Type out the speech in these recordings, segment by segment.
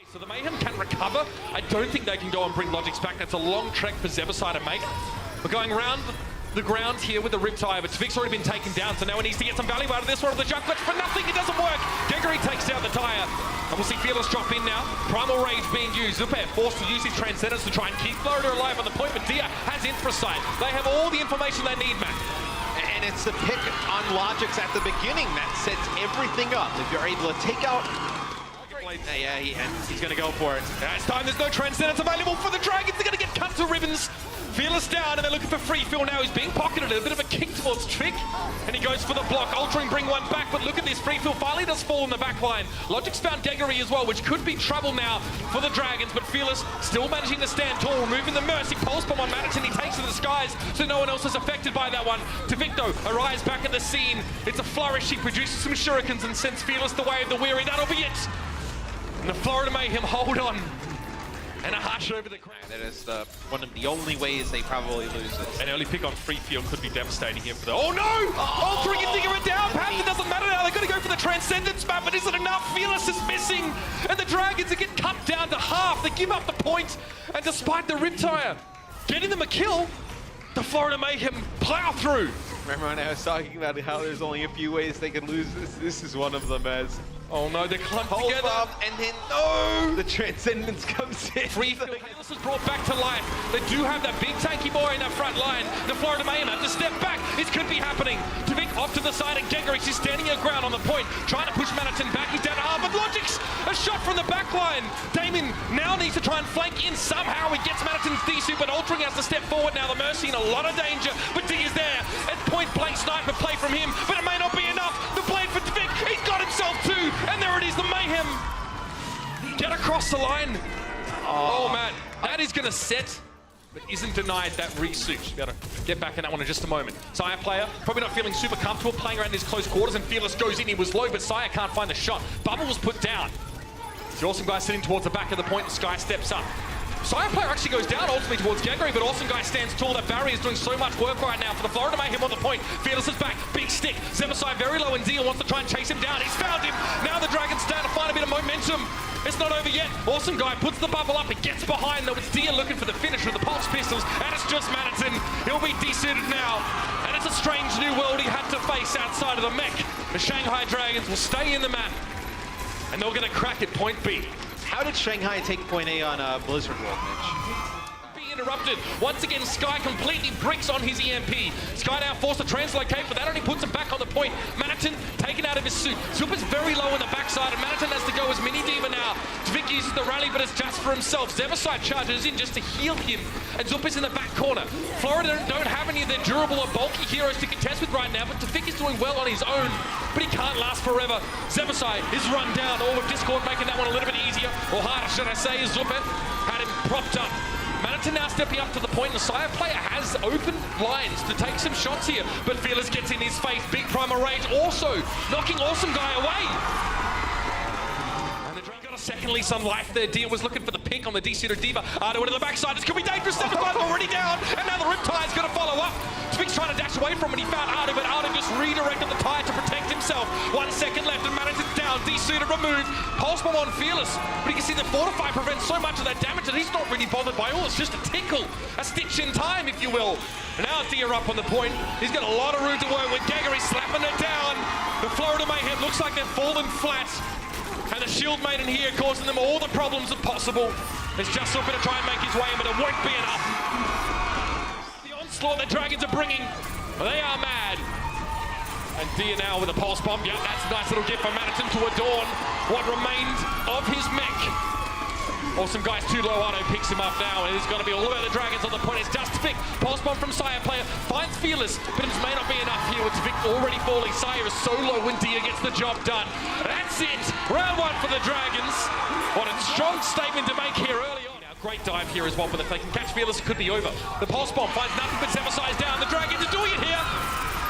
So the Mayhem can recover. I don't think they can go and bring Logics back. That's a long trek for Zebasai to make. We're going around the ground here with the Riptide, but Tvik's already been taken down, so now he needs to get some value out of this one. Of the jump glitch for nothing, it doesn't work. Geggery takes down the tire. And we'll see Fearless drop in now. Primal Rage being used. Zupe forced to use his Transcendence to try and keep Florida alive on the point, but Dia has Infrasight. They have all the information they need, Matt. And it's the pick on Logics at the beginning that sets everything up. If you're able to take out... Yeah, he's going to go for it. It's time, there's no Transcendence available for the Dragons. They're going to get cut to ribbons. Fearless down, and they're looking for free fill now. He's being pocketed, a bit of a kick towards Tvik, and he goes for the block. Altering bring one back, but look at this, free fill finally does fall in the back line. Logic's found Geggery as well, which could be trouble now for the Dragons, but Fearless still managing to stand tall, removing the Mercy. Pulse bomb on Madison, he takes to the skies, so no one else is affected by that one. Tvik though, arrives back at the scene. It's a flourish, he produces some shurikens and sends Fearless the way of the weary. That'll be it. And the Florida Mayhem hold on. And a hush over the crowd. That is one of the only ways they probably lose this. An early pick on free field could be devastating here for the... Oh no! Altering and Digger it down! Perhaps it doesn't matter now. They're going to go for the Transcendence map, but is it enough? Fearless is missing. And the Dragons are getting cut down to half. They give up the point. And despite the Riptire getting them a kill, the Florida Mayhem plow through. Remember when I was talking about how there's only a few ways they can lose this? This is one of them, as... Oh no, they're clumped Hold together. up, and then no! The Transcendence comes in. Free field. Fearless is brought back to life. They do have that big tanky boy in that front line. The Florida Mayhem have to step back. This could be happening. Tvik off to the side, and Geggery, she's standing her ground on the point, trying to push Manitin back. He's down to half, but Logics, a shot from the back line. Damon now needs to try and flank in somehow. He gets Manitin's D-suit, but Altering has to step forward now. The Mercy in a lot of danger, but D is there. At point blank sniper play from him, but it may not be enough. The blade for Tvik, he's got himself two, and there it is, the Mayhem. Get across the line. Oh man, that is gonna set, but isn't denied that resuit. Better get back in that one in just a moment. Saya player, probably not feeling super comfortable playing around these close quarters, and Fearless goes in, he was low, but Saya can't find the shot. Bubble was put down. The awesome guy sitting towards the back of the point, the Sky steps up. Saya player actually goes down ultimately towards Geggery, but Awesome Guy stands tall. That barrier is doing so much work right now for the Florida Mayhem on the point. Fearless is back, big stick. Zebasai very low, and Dia wants to try and chase him down. He's found him. Now the Dragons stand to find a bit of momentum. It's not over yet. Awesome Guy puts the bubble up. It gets behind, though. It's Dia looking for the finish with the Pulse Pistols, and it's just Manitin. He'll be desuited now, and it's a strange new world he had to face outside of the mech. The Shanghai Dragons will stay in the map, and they're going to crack at point B. How did Shanghai take point A on Blizzard World, Mitch? Interrupted. Once again, Sky completely bricks on his EMP. Sky now forced to translocate, but that only puts him back on the point. Manitin taken out of his suit. Zupa's very low in the backside, and Manitin has to go as Mini Diva now. Tvik uses the rally, but it's just for himself. Zebasai charges in just to heal him, and Zupa's in the back corner. Florida don't have any of their durable or bulky heroes to contest with right now, but Tvik is doing well on his own, but he can't last forever. Zebasai is run down, all with Discord making that one a little bit easier, or harder, should I say. Zupa had him propped up. Manitin now stepping up to the point. The Saya player has open lines to take some shots here, but Fearless gets in his face. Big Primal Rage also knocking Awesome Guy away. And the Dragon got a second lease on life there. Dia was looking for the pick on the D-suited Diva. Ardo into the backside. This could be dangerous. Seagull already down, and now the Riptide's going to follow up. Tvik's trying to dash away from it. He found Ardo, but Ardo just redirected the tire to protect himself. 1 second left, and Manitin's down. D-suited removed. Pulse bomb on Fearless, but you can see the Fortify prevents so much of that damage that he's not really bothered by all. It's just a tickle, a stitch in time, if you will. And now Dia up on the point. He's got a lot of room to work with. Geggery slapping it down. The Florida Mayhem looks like they've fallen flat. And the Shield Maiden here causing them all the problems that possible. There's just looking to try and make his way in, but it won't be enough. The onslaught the Dragons are bringing, they are mad. And Dia now with a pulse bomb. Yeah, that's a nice little gift for Manitin to adorn what remained of his mech. Awesome Guy's too low. Ardo picks him up now, and it's going to be all about the Dragons on the point. It's just Tvik. Pulse bomb from Saya player finds Fearless, but it may not be enough here with Tvik already falling. Saya is so low when Dia gets the job done. That's it. Round one for the Dragons. What a strong statement to make here early on. Now, great dive here as well, but if they can catch Fearless, it could be over. The pulse bomb finds nothing but Zebasai's down. The Dragons are doing it here.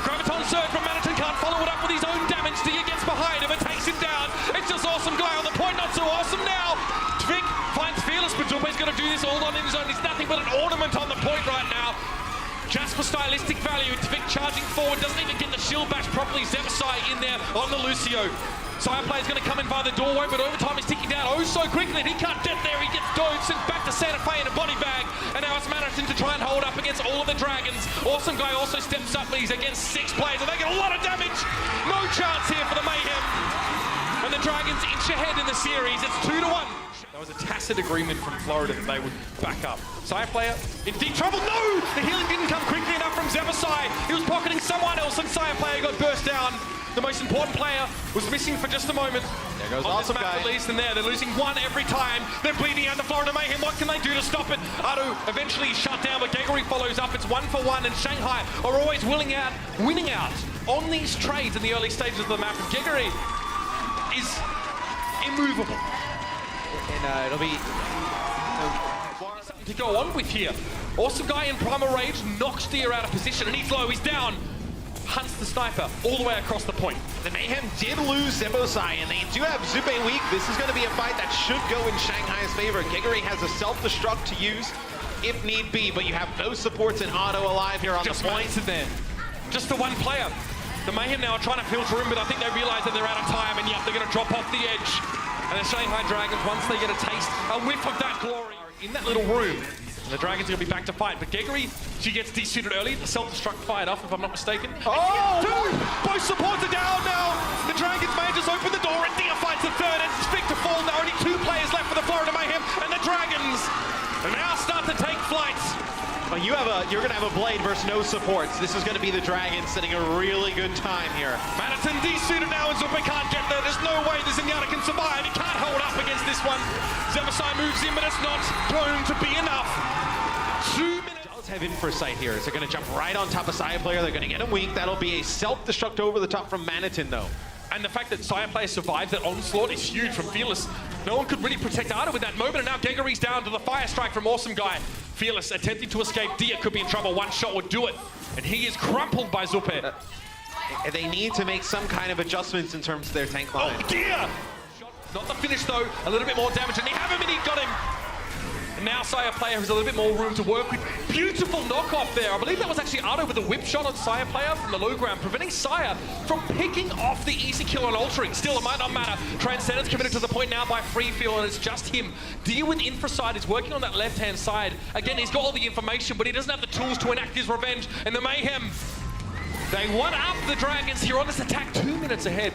Graviton surge from Manitin, can't follow it up with his own damage. Dia gets behind him and takes him down. It's just Awesome Guy on the point, not so awesome now. Tvik finds Fearless, but Zupe's going to do this all on his own. He's nothing but an ornament on the point right now. Just for stylistic value, Tvik charging forward, doesn't even get the shield bash properly. Zebasai in there on the Lucio. Saebyeolbe is going to come in via the doorway, but overtime is ticking down oh so quickly, and he can't get there. He gets dove, sent back to Santa Fe in a body bag, and now it's Manhattan to try and hold up against all of the Dragons. Awesome Guy also steps up, but he's against 6 players, and they get a lot of damage. No chance here for the Mayhem. And the Dragons inch ahead in the series. It's 2-1. That was a tacit agreement from Florida that they would back up. Saebyeolbe in deep trouble. No! The healing didn't come quickly enough from Zebasai. He was pocketing someone else, and Saebyeolbe got burst down. The most important player was missing for just a moment. There goes Awesome Guy. At least, and they're losing one every time. They're bleeding out the Florida Mayhem. What can they do to stop it? Ado eventually shut down, but Geguri follows up. It's 1-for-1, and Shanghai are always winning out on these trades in the early stages of the map. And Geguri is immovable. And it'll be something to go on with here. Awesome Guy in Primal Rage knocks Deer out of position, and he's low, he's down. Hunts the sniper all the way across the point. The Mayhem did lose Zebosai, and they do have Zupe weak. This is going to be a fight that should go in Shanghai's favor. Geguri has a self-destruct to use if need be, but you have no supports in Auto alive here on the point. Just there. Just the one player. The Mayhem now are trying to filter in, but I think they realize that they're out of time, and yet they're going to drop off the edge. And the Shanghai Dragons, once they get a taste, a whiff of that glory in that little room, and the Dragons are going to be back to fight. But Geguri, she gets desuited early. The self-destruct fired off, if I'm not mistaken. Oh! Both supports are down now. The Dragons may just open the door, and Dia fights the third. It's Vic to fall. Now only 2 players left for the Florida Mayhem, and the Dragons now start to take flight. Well, you're going to have a blade versus no supports. This is going to be the Dragons sitting a really good time here. Manhattan desuited now, and Zupe can't get there. There's no way the Zenyatta can survive. He can't hold up against this one. Zebasai moves in, but it's not going to be enough. 2 minutes. Does have Infrasight here. So they're going to jump right on top of Saebyeolbe. They're going to get him weak. That'll be a self-destruct over the top from Manhattan, though. And the fact that Saebyeolbe survived that onslaught is huge from Fearless. No one could really protect Ado with that moment, and now Geguri's down to the fire strike from Awesome Guy. Fearless attempting to escape. Dia could be in trouble. One shot would do it. And he is crumpled by Zupe. They need to make some kind of adjustments in terms of their tank line. Oh, Dia! Not the finish, though. A little bit more damage, and they have him, and he got him. And now Saebyeolbe has a little bit more room to work with. Beautiful knockoff there. I believe that was actually Ado with a whip shot on Saebyeolbe from the low ground, preventing Saya from picking off the easy kill on altering. Still, it might not matter. Transcendence committed to the point now by Freefeel, and it's just him. Deal with Infrasight is working on that left-hand side. Again, he's got all the information, but he doesn't have the tools to enact his revenge. And the Mayhem, they one-up the Dragons here on this attack 2 minutes ahead.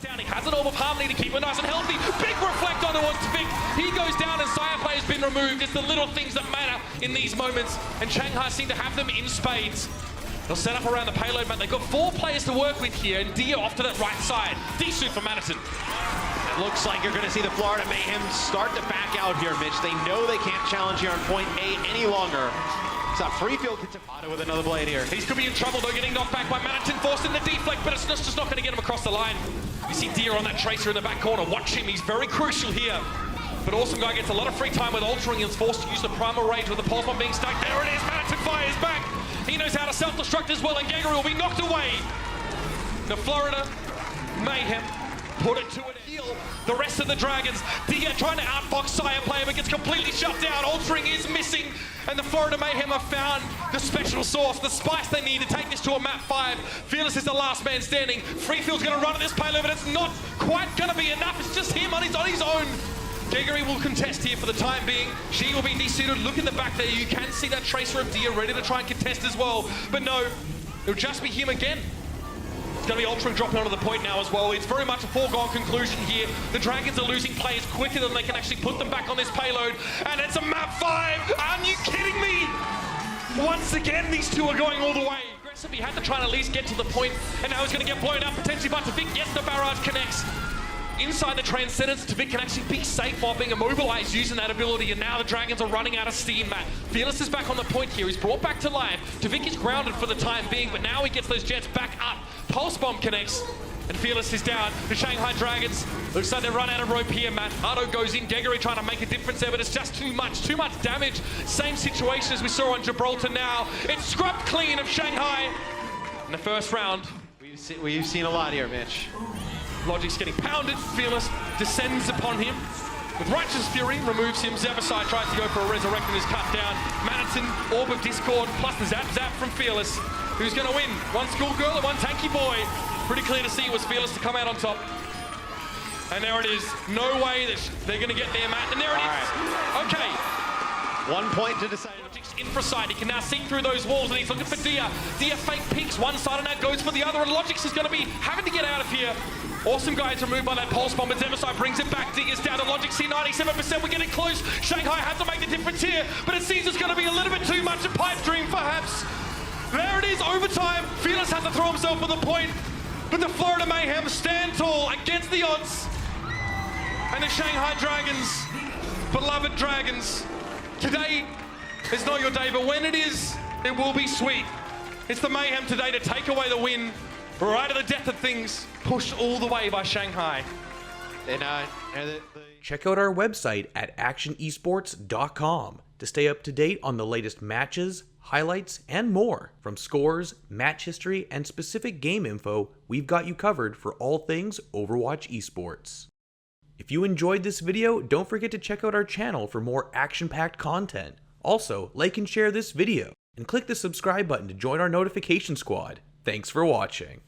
Down. He has an orb of harmony to keep it nice and healthy. Big reflect onto Vic. He goes down, and Saebyeolbe has been removed. It's the little things that matter in these moments, and Shanghai seem to have them in spades. They'll set up around the payload, but they've got 4 players to work with here, and Dia off to that right side. D-suit for Manhattan. It looks like you're going to see the Florida Mayhem start to back out here, Mitch. They know they can't challenge here on point A any longer. So Freefield gets Ado with another blade here. He's could be in trouble, though, getting knocked back by Manhattan, forced into deflect, but it's just not going to get him across the line. You see Dia on that tracer in the back corner. Watch him, he's very crucial here. But Awesome Guy gets a lot of free time with altering and is forced to use the Primal Rage with the pulse bomb being stuck. There it is, Manhattan fires back. He knows how to self-destruct as well, and Geguri will be knocked away. The Florida Mayhem put it to an heel. The rest of the Dragons, Dia trying to outbox Saebyeolbe, but gets completely shut down. Altering is missing, and the Florida Mayhem have found the special sauce, the spice they need to take this to a map 5. Fearless is the last man standing. Freefield's going to run at this payload, but it's not quite going to be enough. It's just him on his own. Geguri will contest here for the time being. She will be desuited. Look in the back there. You can see that tracer of Dia ready to try and contest as well. But no, it'll just be him again. It's going to be Ultra dropping onto the point now as well. It's very much a foregone conclusion here. The Dragons are losing players quicker than they can actually put them back on this payload. And it's a map 5. Are you kidding me? Once again, these two are going all the way. Aggressively had to try and at least get to the point, and now he's going to get blown up potentially by Vic. Yes, the barrage connects. Inside the Transcendence, Vic can actually be safe while being immobilized using that ability, and now the Dragons are running out of steam, Matt. Fearless is back on the point here. He's brought back to life. Vic is grounded for the time being, but now he gets those jets back up. Pulse bomb connects, and Fearless is down. The Shanghai Dragons, looks like they run out of rope here, Matt. Ado goes in, Geguri trying to make a difference there, but it's just too much damage. Same situation as we saw on Gibraltar now. It's scrubbed clean of Shanghai in the first round. We've seen a lot here, Mitch. Logic's getting pounded. Fearless descends upon him with Righteous Fury, removes him. Zebasai tries to go for a resurrect and is cut down. Manhattan, Orb of Discord, plus the zap from Fearless. Who's going to win? One schoolgirl and one tanky boy. Pretty clear to see it was Fearless to come out on top. And there it is. No way that they're going to get there, Matt. And there it is. Okay. 1 point to decide. Logic's in for side. He can now see through those walls, and he's looking for Dia. Dia fake peeks one side, and now goes for the other. And Logix is going to be having to get out of here. Awesome guys removed by that pulse bomb, but Zemosai brings it back. Dia's down to Logix here, 97%. We're getting close. Shanghai has to make the difference here, but it seems it's going to be a little bit too much. A pipe dream, perhaps. There it is, overtime. Fearless has to throw himself on the point, but the Florida Mayhem stand tall against the odds. And the Shanghai Dragons, beloved Dragons, today is not your day, but when it is, it will be sweet. It's the Mayhem today to take away the win, right at the death of things, pushed all the way by Shanghai. Check out our website at actionesports.com to stay up to date on the latest matches, highlights, and more. From scores, match history, and specific game info, we've got you covered for all things Overwatch esports. If you enjoyed this video, don't forget to check out our channel for more action-packed content. Also, like and share this video, and click the subscribe button to join our notification squad. Thanks for watching.